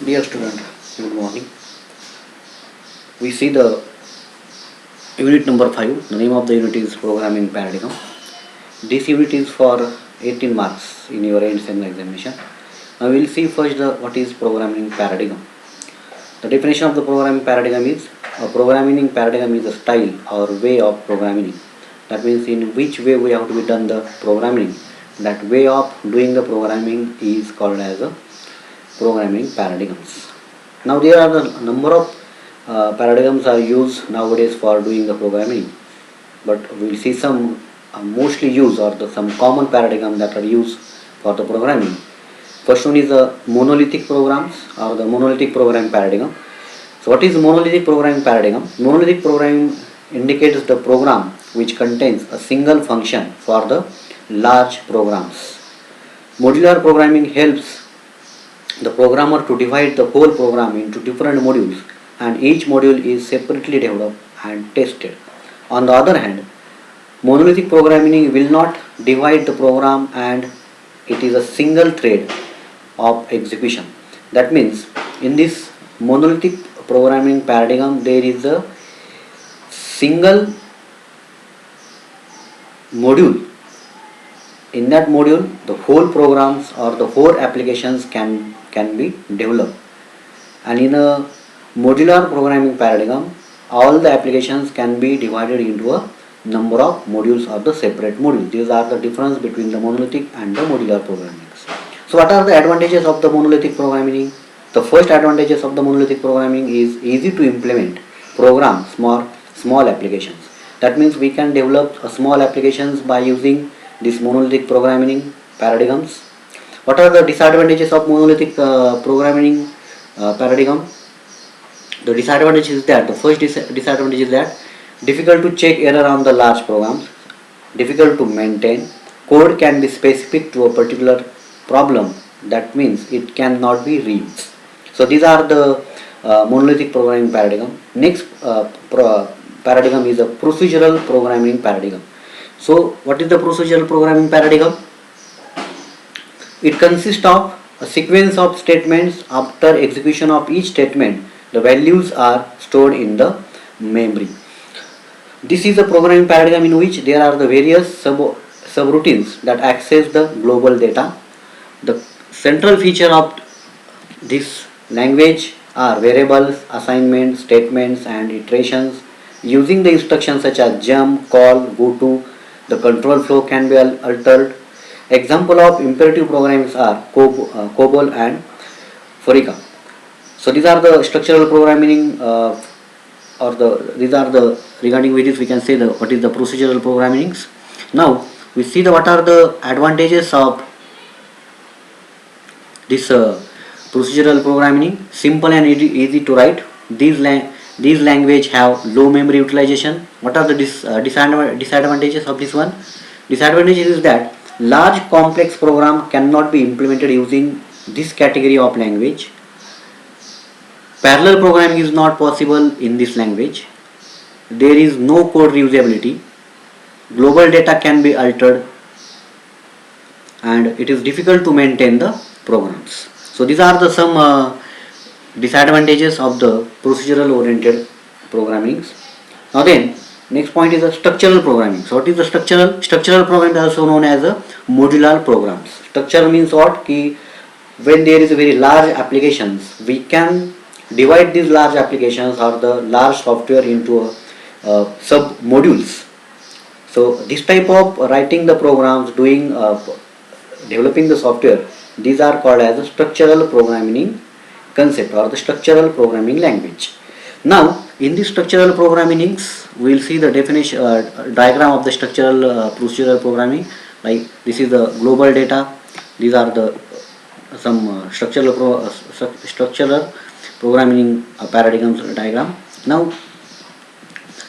Dear student, good morning. We see the unit number 5. The name of the unit is Programming Paradigm. This unit is for 18 marks in your end sem examination. Now we will see first what is Programming Paradigm. The definition of the Programming Paradigm is a programming paradigm is a style or way of programming. That means in which way we have to be done the programming. That way of doing the programming is called as a programming paradigms. Now there are the number of paradigms are used nowadays for doing the programming, but we will see some mostly used or some common paradigm that are used for the programming. First one is the monolithic programs or the monolithic programming paradigm. So what is monolithic programming paradigm? Monolithic programming indicates the program which contains a single function for the large programs. Modular programming helps the programmer to divide the whole program into different modules, and each module is separately developed and tested. On the other hand, monolithic programming will not divide the program and it is a single thread of execution. That means in this monolithic programming paradigm there is a single module. In that module the whole programs or the whole applications can be developed, and in a modular programming paradigm all the applications can be divided into a number of modules or the separate modules. These are the difference between the monolithic and the modular programming. So what are the advantages of the monolithic programming? The first advantages of the monolithic programming is easy to implement programs, small applications. That means we can develop a small applications by using this monolithic programming paradigms. What are the disadvantages of monolithic programming paradigm? The disadvantage is that the first disadvantage is that difficult to check error on the large programs, difficult to maintain, code can be specific to a particular problem, that means it cannot be reused. So these are the monolithic programming paradigm. Next paradigm is a procedural programming paradigm. So what is the procedural programming paradigm? It consists of a sequence of statements. After execution of each statement, the values are stored in the memory. This is a programming paradigm in which there are the various subroutines that access the global data. The central feature of this language are variables, assignments, statements and iterations. Using the instructions such as jump, call, go to, the control flow can be altered. Example of imperative programs are COBOL and Forika. So these are the structural programming these are the regarding which we can say what is the procedural programming. Now we see what are the advantages of this procedural programming. Simple and easy to write. These language have low memory utilization. What are the disadvantages of this one? Disadvantages is that large complex program cannot be implemented using this category of language. Parallel programming is not possible in this language. There is no code reusability. Global data can be altered, and it is difficult to maintain the programs. So these are the some disadvantages of the procedural oriented programming. Now then, next point is the structural programming. So what is the structural? Structural programming is also known as a modular programs. Structural means what? When there is a very large applications, we can divide these large applications or the large software into sub modules. So this type of writing the programs, doing developing the software, these are called as a structural programming concept or the structural programming language. Now in this structural programming we will see the definition diagram of the structural procedural programming. Like this is the global data, these are the some structural programming paradigms diagram. Now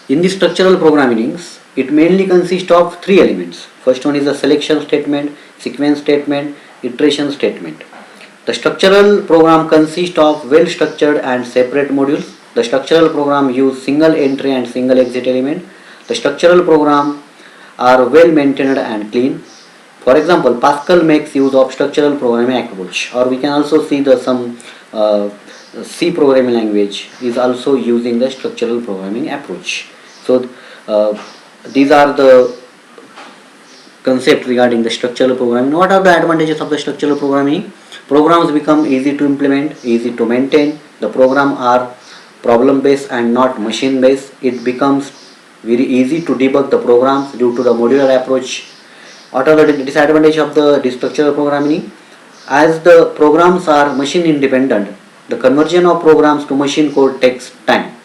in this structural programming it mainly consists of three elements. First one is the selection statement, sequence statement, iteration statement. The structural program consists of well structured and separate modules. The structural program use single entry and single exit element. The structural program are well maintained and clean. For example, Pascal makes use of structural programming approach, or we can also see the some C programming language is also using the structural programming approach. So these are the concept regarding the structural programming. What are the advantages of the structural programming? Programs become easy to implement, easy to maintain. The program are problem based and not machine based. It becomes very easy to debug the programs due to the modular approach. What are the disadvantages of the structural programming? As the programs are machine independent, the conversion of programs to machine code takes time,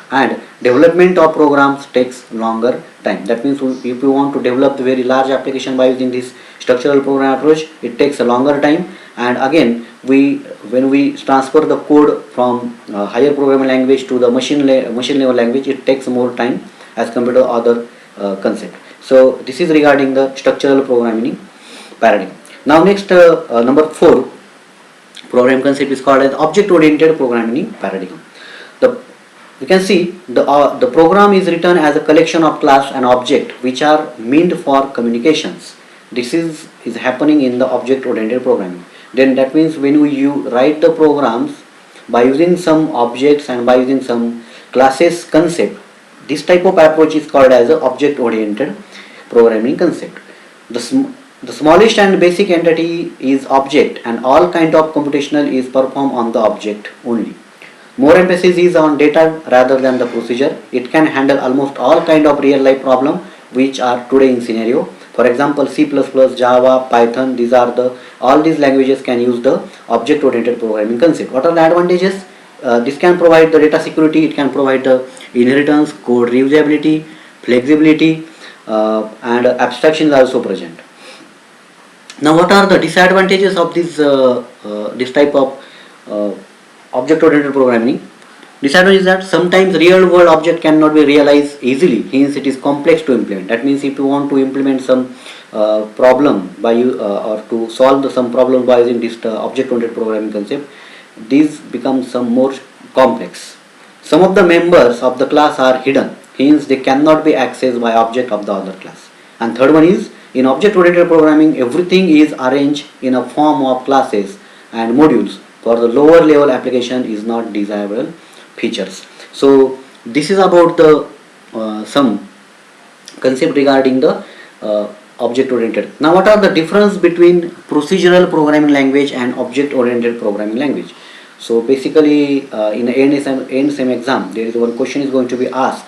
and development of programs takes longer time. That means if you want to develop the very large application by using this structural program approach, it takes a longer time. And again, when we transfer the code from higher programming language to the machine level language, it takes more time as compared to other concept. So this is regarding the structural programming paradigm. Now next, number 4 program concept is called as object oriented programming paradigm. You can see the program is written as a collection of class and object which are meant for communications. This is happening in the object oriented programming. Then that means when you write the programs by using some objects and by using some classes concept, this type of approach is called as a object oriented programming concept. The smallest and basic entity is object, and all kind of computational is performed on the object only. More emphasis is on data rather than the procedure. It can handle almost all kind of real life problem which are today in scenario. For example, C++, Java, Python, all these languages can use the object oriented programming concept. What are the advantages? This can provide the data security, it can provide the inheritance, code reusability, flexibility, and abstraction is also present. Now what are the disadvantages of this type of object oriented programming? Disadvantage is that sometimes real world object cannot be realized easily, hence it is complex to implement. That means if you want to implement some problem by or to solve some problem by using this object oriented programming concept, these become some more complex. Some of the members of the class are hidden, hence they cannot be accessed by object of the other class. And third one is, in object oriented programming everything is arranged in a form of classes and modules. For the lower level application is not desirable features. So this is about the some concept regarding the object oriented. Now what are the difference between procedural programming language and object oriented programming language? So basically in the end sem exam there is one question is going to be asked.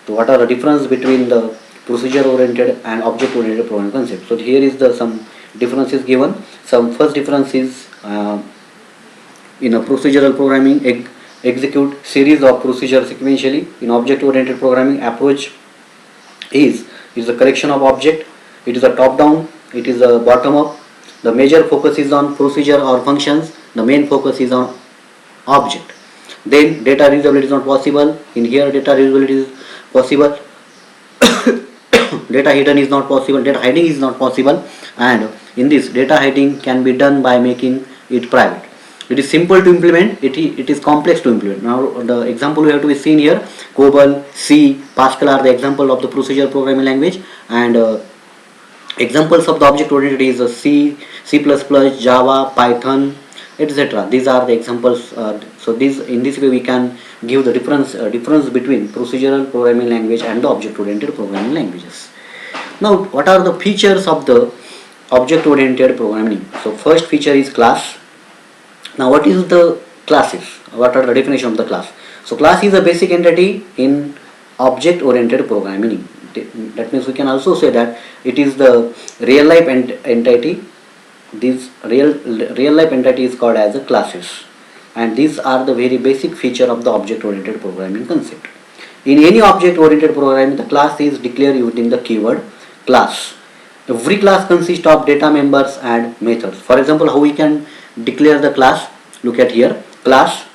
So what are the difference between the procedure oriented and object oriented programming concept? So here is the some differences given. Some first difference is in a procedural programming execute series of procedures sequentially. In object oriented programming approach is a collection of object. It is a top down, it is a bottom up. The major focus is on procedure or functions, the main focus is on object. Then data reusability is not possible. In here data reusability is possible. Data hidden is not possible, data hiding is not possible, and in this data hiding can be done by making it private. It is simple to implement, it is complex to implement. Now the example we have to be seen here, COBOL, C, Pascal are the example of the procedure programming language, and examples of the object oriented is C, C++, Java, Python, etc. These are the examples. So in this way we can give the difference between procedural programming language and the object oriented programming languages. Now what are the features of the object oriented programming? So first feature is class. Now what is the classes? What are the definition of the class? So class is a basic entity in object oriented programming. That means we can also say that it is the real life entity. This real life entity is called as a classes, and these are the very basic feature of the object oriented programming concept. In any object oriented programming, the class is declared using the keyword class. Every class consists of data members and methods. For example, how we can declare the class? Look at here, class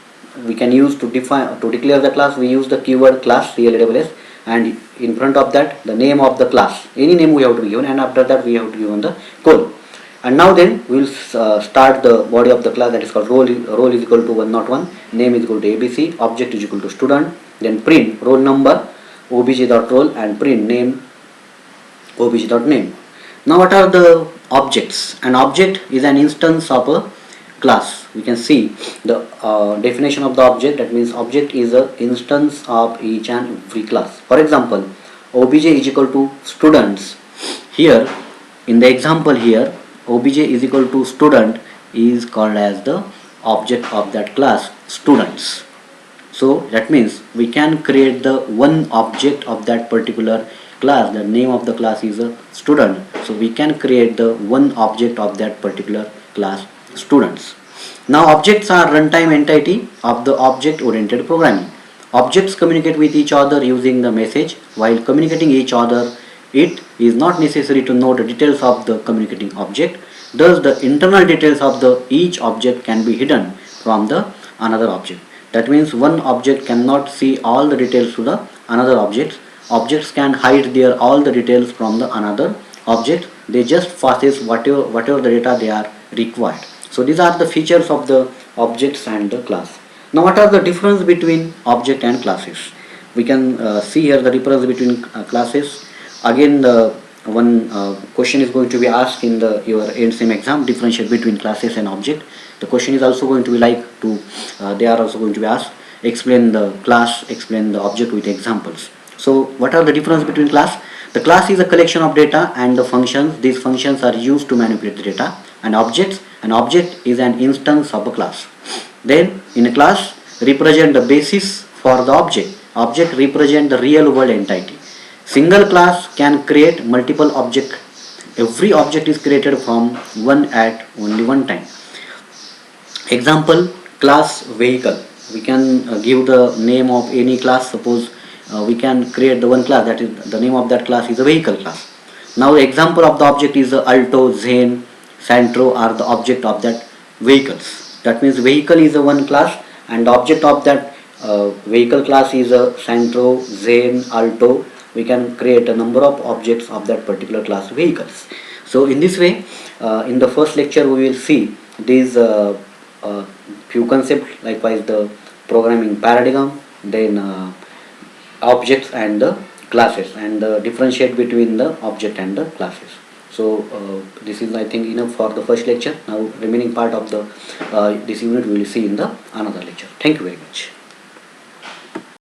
we can use to declare the class. We use the keyword class, CLASS, and in front of that the name of the class, any name we have to give, and after that we have to give on the colon. And now then we will start the body of the class, that is called roll is equal to 101, name is equal to ABC, object is equal to student, then print roll number obj.roll and print name obj.name. Now what are the objects? An object is an instance of a class, we can see the definition of the object. That means object is a instance of each and every class. For example, obj is equal to students. Here in the example here, obj is equal to student is called as the object of that class students. So that means we can create the one object of that particular class. The name of the class is a student, so we can create the one object of that particular class students. Now objects are runtime entity of the object oriented programming. Objects communicate with each other using the message. While communicating each other, it is not necessary to know the details of the communicating object. Thus the internal details of the each object can be hidden from the another object. That means one object cannot see all the details to the another object. Objects can hide their all the details from the another object. They just process whatever the data they are required. So these are the features of the objects and the class. Now what are the difference between object and classes? We can see here the difference between classes. Again the one question is going to be asked in the your end-sem exam, differentiate between classes and object. The question is also going to be like to they are also going to be asked, explain the class, explain the object with examples. So what are the difference between class? The class is a collection of data and the functions. These functions are used to manipulate the data. And objects, an object is an instance of a class. Then in a class represent the basis for the object. Object represent the real world entity. Single class can create multiple objects. Every object is created from one at only one time. Example, class vehicle. We can give the name of any class. Suppose we can create the one class, that is the name of that class is a vehicle class. Now the example of the object is Alto, Zen, Santro are the object of that vehicles. That means vehicle is a one class and the object of that vehicle class is a Santro, Zen, Alto. We can create a number of objects of that particular class vehicles. So in this way, in the first lecture we will see these few concepts, likewise the programming paradigm, then objects and the classes, and differentiate between the object and the classes. So this is I think enough for the first lecture. Now remaining part of the this unit we will see in the another lecture. Thank you very much.